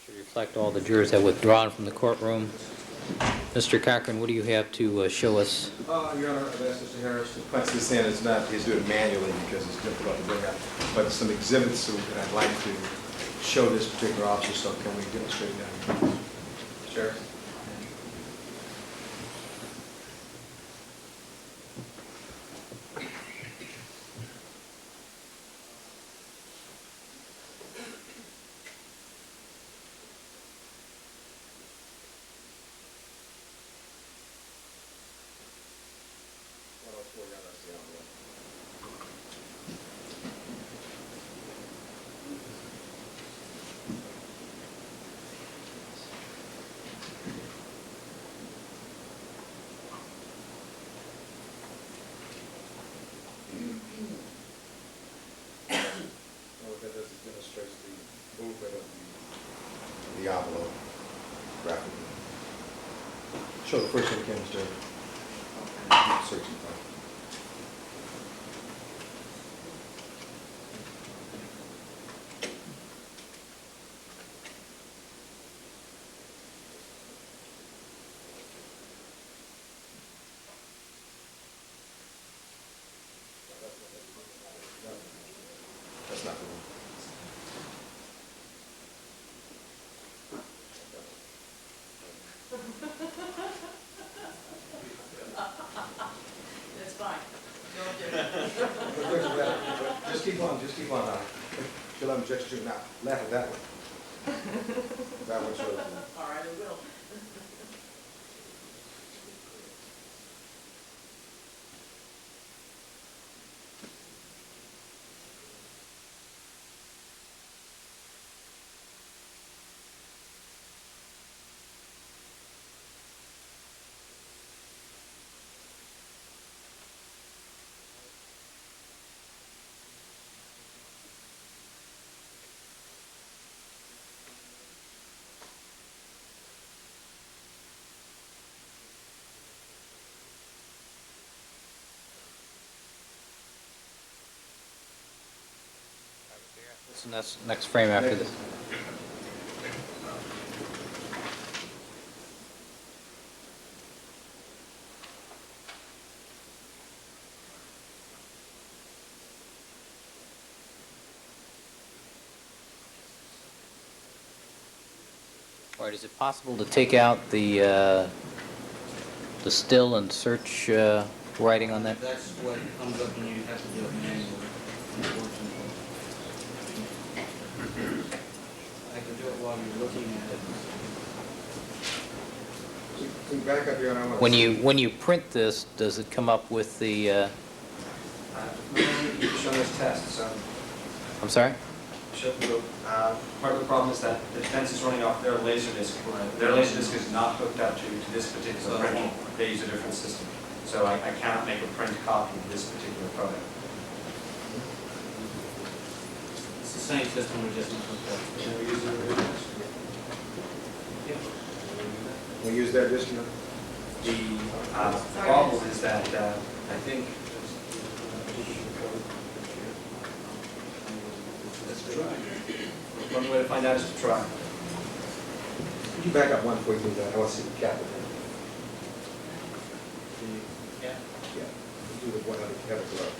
To reflect all the jurors have withdrawn from the courtroom. Mr. Cochran, what do you have to show us? Your Honor, I've asked Mr. Harris to punch this in. It's not, he's doing it manually because it's difficult to bring up, but some exhibits that I'd like to show this particular officer, so can we demonstrate that? Sheriff? That demonstrates the movement of the envelope graphically. Show the first one again, Mr. Searching file. That's not the one. That's fine. Don't do it. Just keep on. She'll have objections to it now. Laugh at that one. That one shows. All right, I will. What's the next frame after this? All right, is it possible to take out the still and search writing on that? That's what comes up when you have to do it manually, unfortunately. I can do it while you're looking at it. Can you back up here and I want to When you print this, does it come up with the? You've shown this test, so I'm sorry. part of the problem is that the defense is running off their laser disc. Their laser disc is not hooked up to this particular printer. They use a different system. So I cannot make a print copy of this particular photo. It's the same system, we're just not hooked up. Can we use their disc? We use their disc now? The problem is that I think one way to find out is to try. Could you back up one before you do that? I want to see the cap. Yeah. Yeah. Do the one on the cap as well.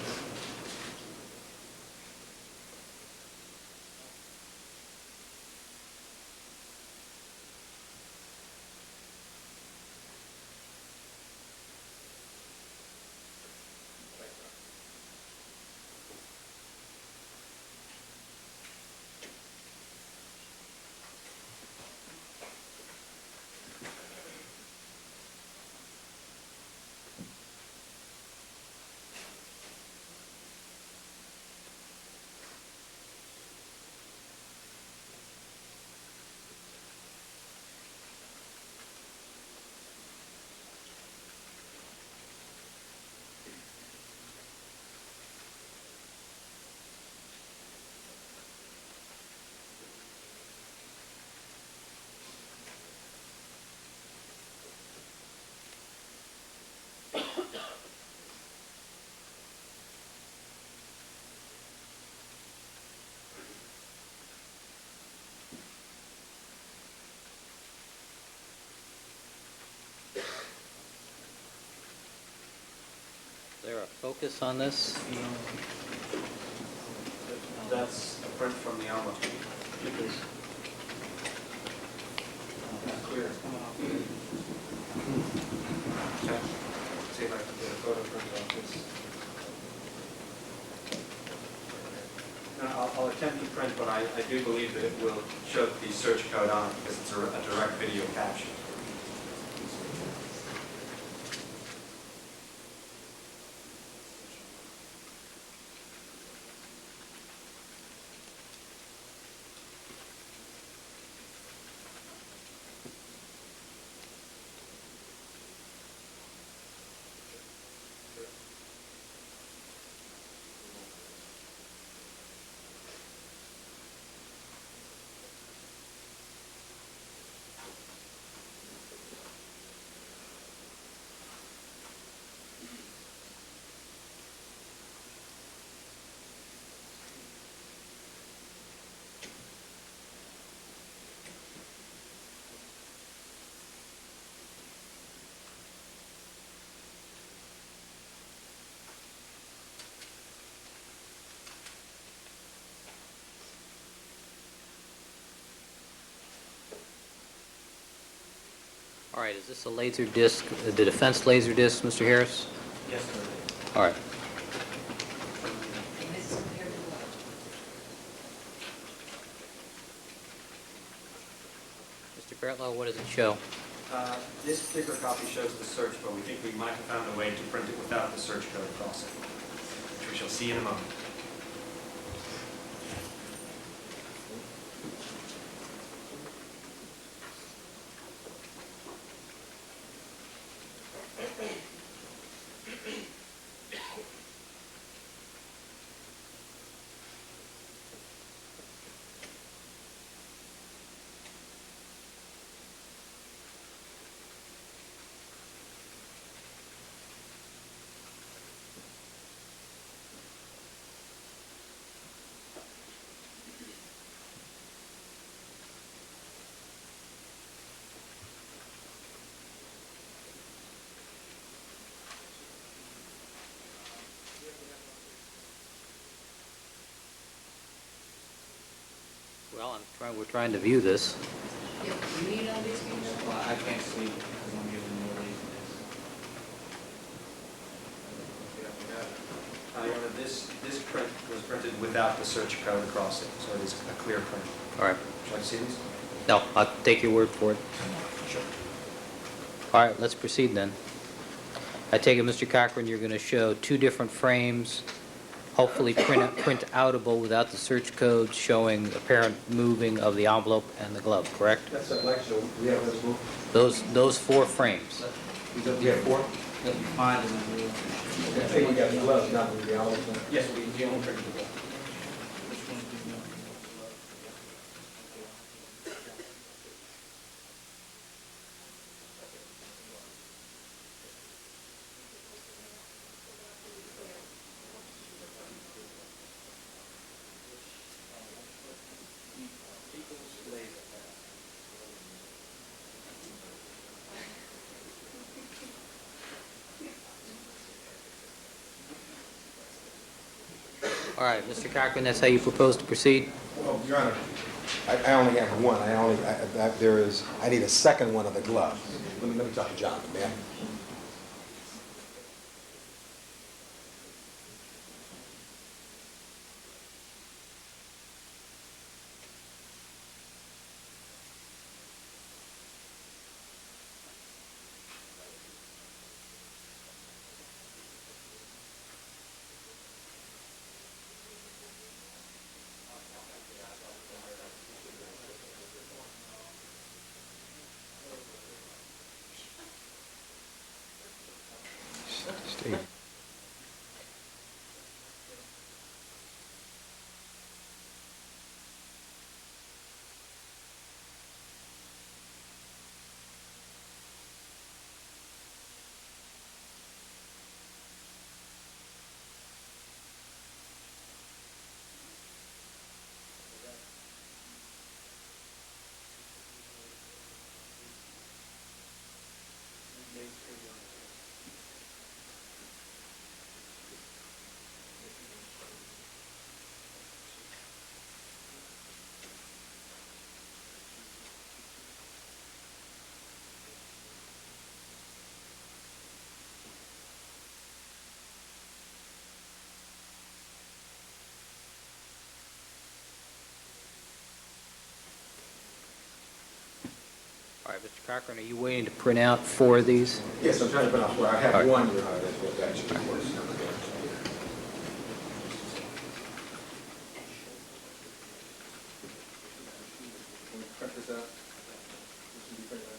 focus on this? That's a print from the envelope. Clear. Okay. See if I can get a photo print of this. Now, I'll attempt to print, but I do believe that it will show the search code on it because it's a direct video capture. All right, is this a laser disc, the defense laser disc, Mr. Harris? Yes, sir. All right. And this is compared to what? Mr. Bertlow, what does it show? This particular copy shows the search, but we think we might have found a way to print it without the search code across it, which we shall see in a moment. Well, we're trying to view this. Yeah, do you need all these things? Well, I can't see because I'm using more laziness. Your Honor, this print was printed without the search code across it, so it is a clear print. All right. Shall I see these? No, I'll take your word for it. Sure. All right, let's proceed then. I take it, Mr. Cochran, you're going to show two different frames, hopefully print outable without the search code showing apparent moving of the envelope and the glove, correct? That's a lecture, we have those both. Those four frames. We have four? Let me find it and we'll. I think we got the gloves, not the envelopes. Yes, we only printed the book. Which one do you want? All right, Mr. Cochran, that's how you propose to proceed? Well, Your Honor, I only have one. I need a second one of the glove. Let me talk to Jonathan, man. Steve. All right, Mr. Cochran, are you waiting to print out 4 of these? Yes, I'm trying to put off where I have All right. one, Your Honor, that's what actually was. Can we print this out? This can be printed out.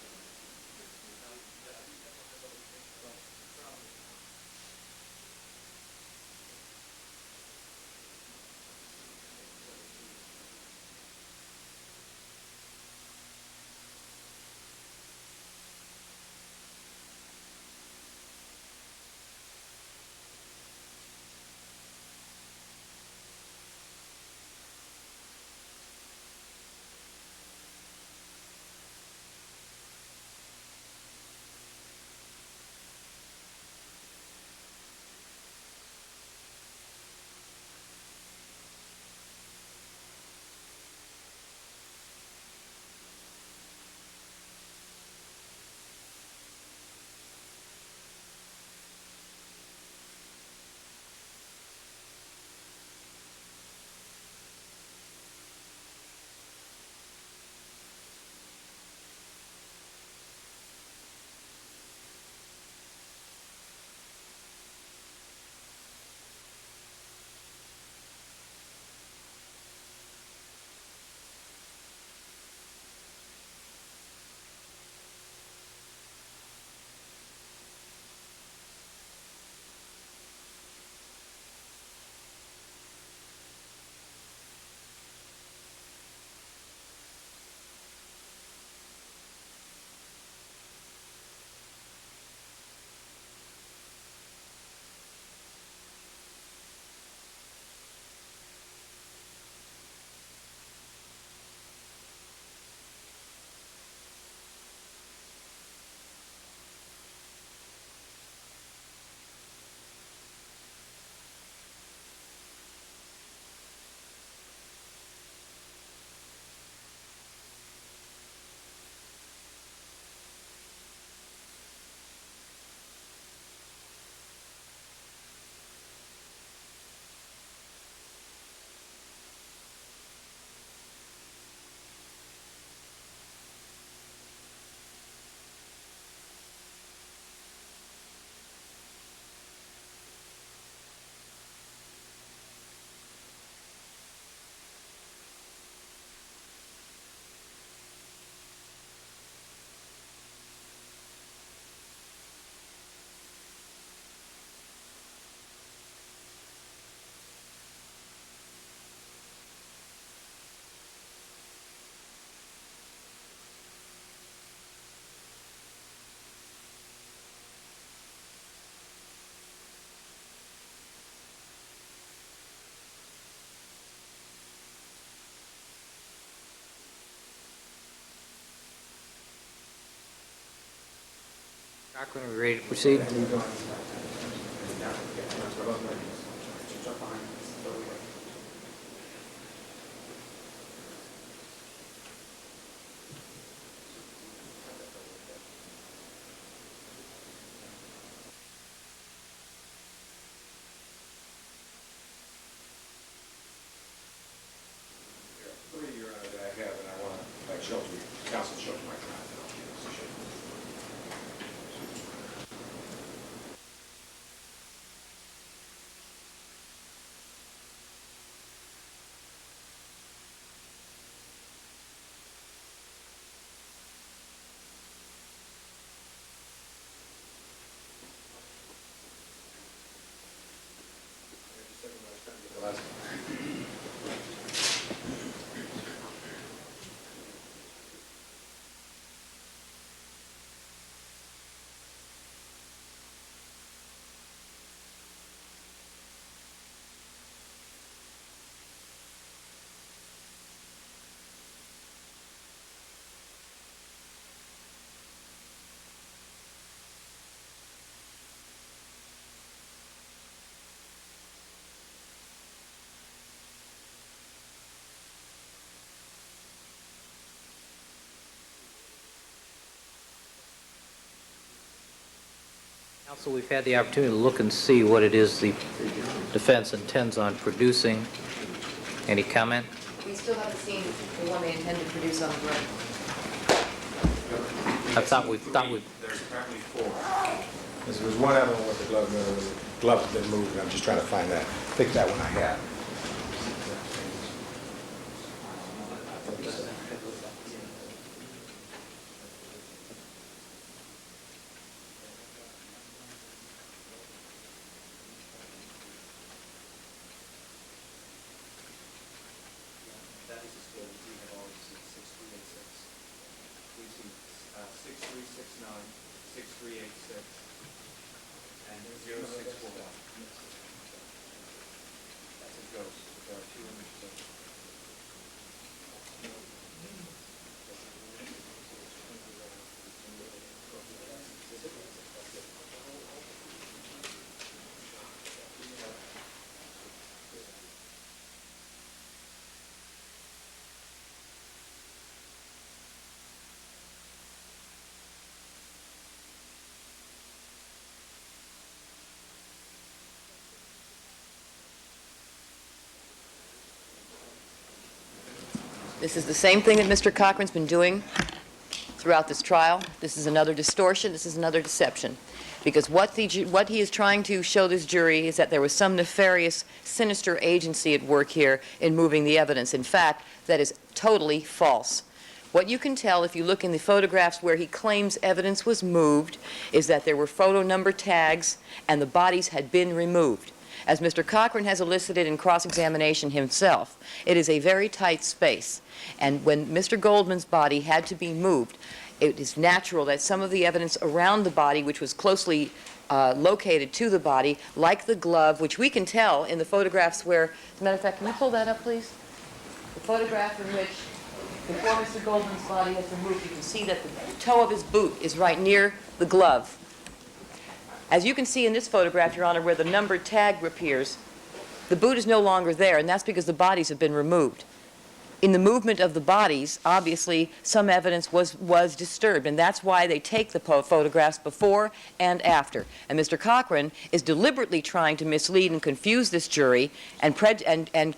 Cochran, are we ready to proceed? Three, Your Honor, that I have, and I want to show to you, counsel show to my client. Counsel, we've had the opportunity to look and see what it is the defense intends on producing. Any comment? We still haven't seen the one they intend to produce on the record. I thought we There's currently 4. There was one other one with the glove, the glove has been moved, and I'm just trying to find that. I think that one I have. That is the scale we have already seen, 6386. We've seen 6369, 6386, and 0641. That's a ghost. There are 2 images of it. This is the same thing that Mr. Cochran's been doing throughout this trial. This is another distortion. This is another deception. Because what he is trying to show this jury is that there was some nefarious, sinister agency at work here in moving the evidence. In fact, that is totally false. What you can tell if you look in the photographs where he claims evidence was moved is that there were photo number tags and the bodies had been removed. As Mr. Cochran has elicited in cross-examination himself, it is a very tight space. And when Mr. Goldman's body had to be moved, it is natural that some of the evidence around the body, which was closely located to the body, like the glove, which we can tell in the photographs where, as a matter of fact, can you pull that up, please? The photograph in which, before Mr. Goldman's body has been moved, you can see that the toe of his boot is right near the glove. As you can see in this photograph, Your Honor, where the numbered tag appears, the boot is no longer there, and that's because the bodies have been removed. In the movement of the bodies, obviously, some evidence was disturbed, and that's why they take the photographs before and after. And Mr. Cochran is deliberately trying to mislead and confuse this jury and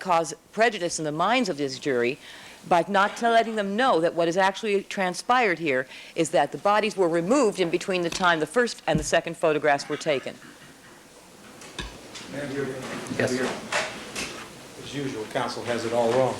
cause prejudice in the minds of this jury by not letting them know that what has actually transpired here is that the bodies were removed in between the time the first and the second photographs were taken. Yes. As usual, counsel has it all wrong.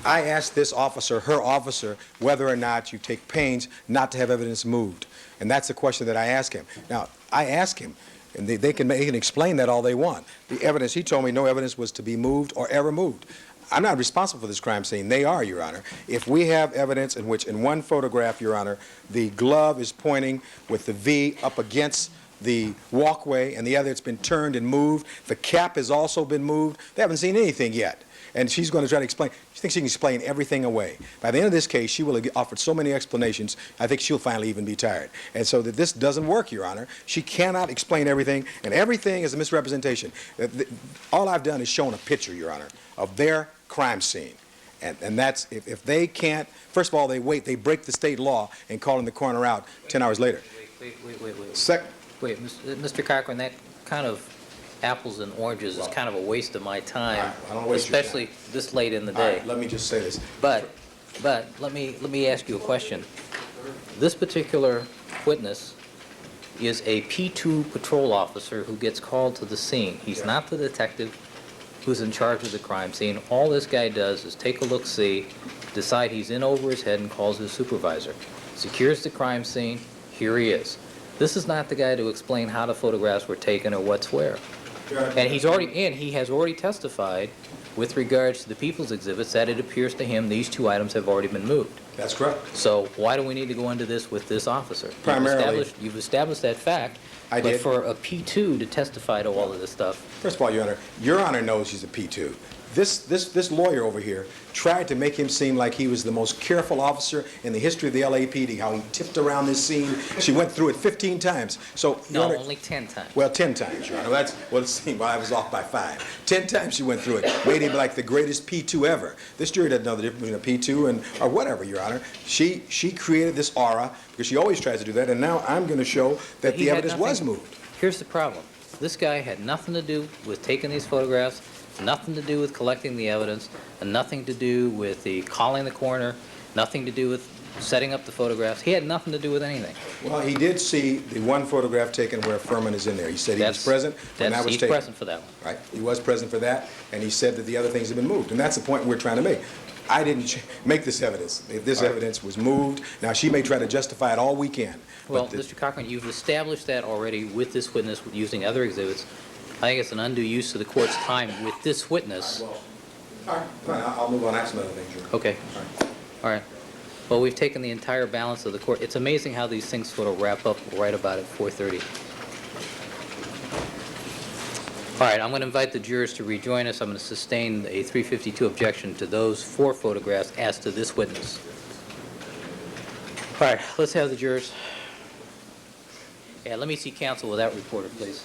I asked this officer, her officer, whether or not you take pains not to have evidence moved. And that's the question that I asked him. Now, I asked him, and they can explain that all they want. The evidence, he told me no evidence was to be moved or ever moved. I'm not responsible for this crime scene. They are, Your Honor. If we have evidence in which, in one photograph, Your Honor, the glove is pointing with the V up against the walkway, and the other it's been turned and moved. The cap has also been moved. They haven't seen anything yet. And she's going to try to explain. She thinks she can explain everything away. By the end of this case, she will have offered so many explanations, I think she'll finally even be tired. And so that this doesn't work, Your Honor. She cannot explain everything, and everything is a misrepresentation. All I've done is shown a picture, Your Honor, of their crime scene. And that's, if they can't, first of all, they break the state law and calling the coroner out 10 hours later. Wait, Mr. Cochran, that kind of apples and oranges is kind of a waste of my time, I don't waste your time. especially this late in the All day. right, let me just say this. But let me ask you a question. This particular witness is a P2 patrol officer who gets called to the scene. He's not the detective who's in charge of the crime scene. All this guy does is take a look-see, decide he's in over his head, and calls his supervisor. Secures the crime scene. Here he is. This is not the guy to explain how the photographs were taken or what's where. And he has already testified with regards to the people's exhibits that it appears to him these 2 items have already been moved. That's correct. So why do we need to go into this with this officer? Primarily. You've established that fact. I did. But for a P2 to testify to all of this stuff. First of all, Your Honor knows she's a P2. This lawyer over here tried to make him seem like he was the most careful officer in the history of the LAPD, how he tipped around this scene. She went through it 15 times. So, No, Your Honor, only 10 times. well, 10 times, Your Honor. That's what it seemed. Well, I was off by 5. 10 times she went through it. Made him like the greatest P2 ever. This jury doesn't know the difference between a P2 or whatever, Your Honor. She created this aura, because she always tries to do that, and now I'm going to show that He the had evidence was nothing- moved. Here's the problem. This guy had nothing to do with taking these photographs, nothing to do with collecting the evidence, and nothing to do with the calling the coroner, nothing to do with setting up the photographs. He had nothing to do with anything. Well, he did see the one photograph taken where Furman is in there. He said he was present when that was He's taken. present for that one. Right, he was present for that, and he said that the other things have been moved, and that's the point we're trying to make. I didn't make this evidence. If this evidence was moved, now she may try to justify it all we can. Well, but Mr. Cochran, you've established that already with this witness using other exhibits. I think it's an undue use of the court's time with this witness. Well, all right, fine, I'll move on. That's another thing, Drew. Okay. All right. All right. Well, we've taken the entire balance of the court. It's amazing how these things sort of wrap up right about at 4:30. All right, I'm going to invite the jurors to rejoin us. I'm going to sustain a 352 objection to those 4 photographs as to this witness. All right, let's have the jurors. Yeah, let me see counsel without reporter, please.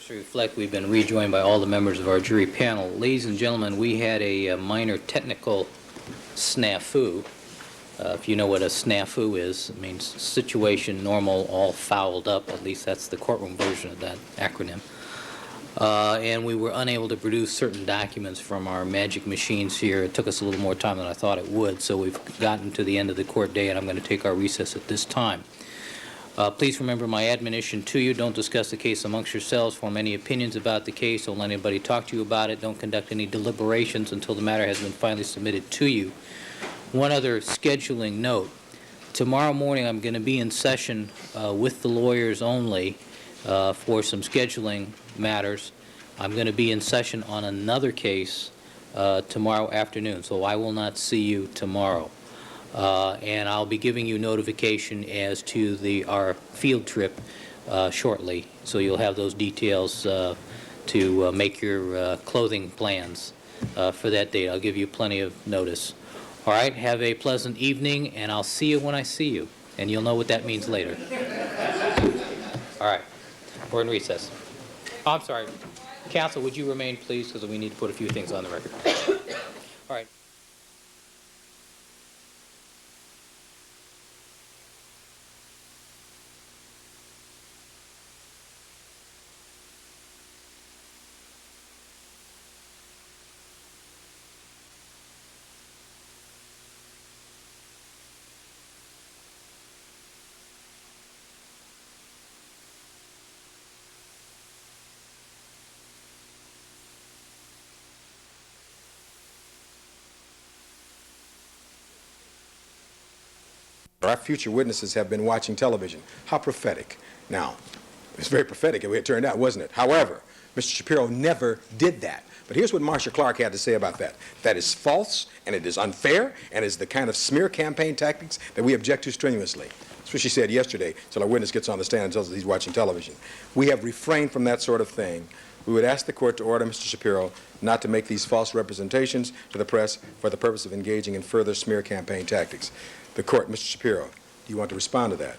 To reflect, we've been rejoined by all the members of our jury panel. Ladies and gentlemen, we had a minor technical snafu. If you know what a snafu is, it means situation, normal, all fouled up. At least that's the courtroom version of that acronym. And we were unable to produce certain documents from our magic machines here. It took us a little more time than I thought it would, so we've gotten to the end of the court day, and I'm going to take our recess at this time. Please remember my admonition to you. Don't discuss the case amongst yourselves, form any opinions about the case, don't let anybody talk to you about it, don't conduct any deliberations until the matter has been finally submitted to you. One other scheduling note. Tomorrow morning I'm going to be in session with the lawyers only for some scheduling matters. I'm going to be in session on another case tomorrow afternoon, so I will not see you tomorrow. And I'll be giving you notification as to our field trip shortly, so you'll have those details to make your clothing plans for that date. I'll give you plenty of notice. All right, have a pleasant evening, and I'll see you when I see you, and you'll know what that means later. All right, we're in recess. Oh, I'm sorry. Counsel, would you remain, please, because we need to put a few things on the record. All right. Our future witnesses have been watching television. How prophetic. Now, it's very prophetic the way it turned out, wasn't it? However, Mr. Shapiro never did that. But here's what Marcia Clark had to say about that. That is false, and it is unfair, and is the kind of smear campaign tactics that we object to strenuously. That's what she said yesterday, until our witness gets on the stand and tells us he's watching television. We have refrained from that sort of thing We would ask the court to order Mr. Shapiro not to make these false representations to the press for the purpose of engaging in further smear campaign tactics. The court, Mr. Shapiro, do you want to respond to that?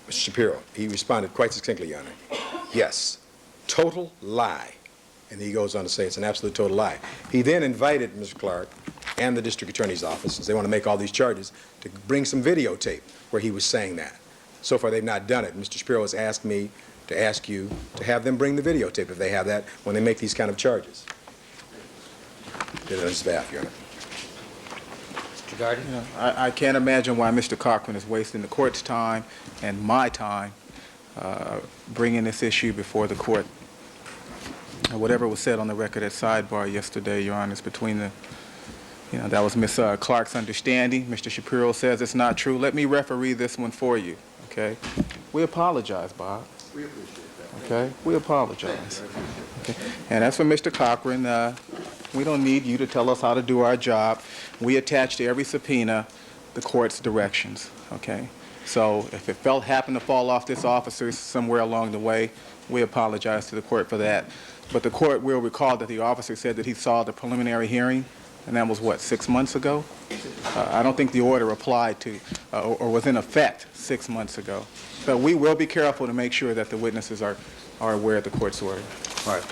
Mr. Shapiro, he responded quite succinctly, Your Honor. Yes, total lie. And he goes on to say it's an absolute total lie. He then invited Ms. Clark and the district attorney's office, since they want to make all these charges, to bring some videotape where he was saying that. So far, they've not done it. Mr. Shapiro has asked me to ask you to have them bring the videotape, if they have that, when they make these kind of charges. Did it on his behalf, Your Honor. Mr. Darden? You know, I can't imagine why Mr. Cochran is wasting the court's time and my time bringing this issue before the court. Whatever was said on the record at sidebar yesterday, Your Honor, is between the, that was Ms. Clark's understanding. Mr. Shapiro says it's not true. Let me referee this one for you, okay? We apologize, Bob. We appreciate that. Okay? We apologize. Okay? And as for Mr. Cochran, we don't need you to tell us how to do our job. We attach to every subpoena the court's directions, okay? So if it happened to fall off this officer somewhere along the way, we apologize to the court for that. But the court will recall that the officer said that he saw the preliminary hearing, and that was, what, 6 months ago? I don't think the order applied to or was in effect 6 months ago. So we will be careful to make sure that the witnesses are aware of the court's order. All right.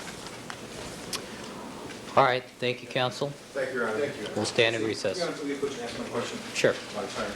All right, thank you, counsel. Thank you, Your Honor. Thank you. We'll stand in recess. Your Honor, please put your answer to my question. Sure. About time.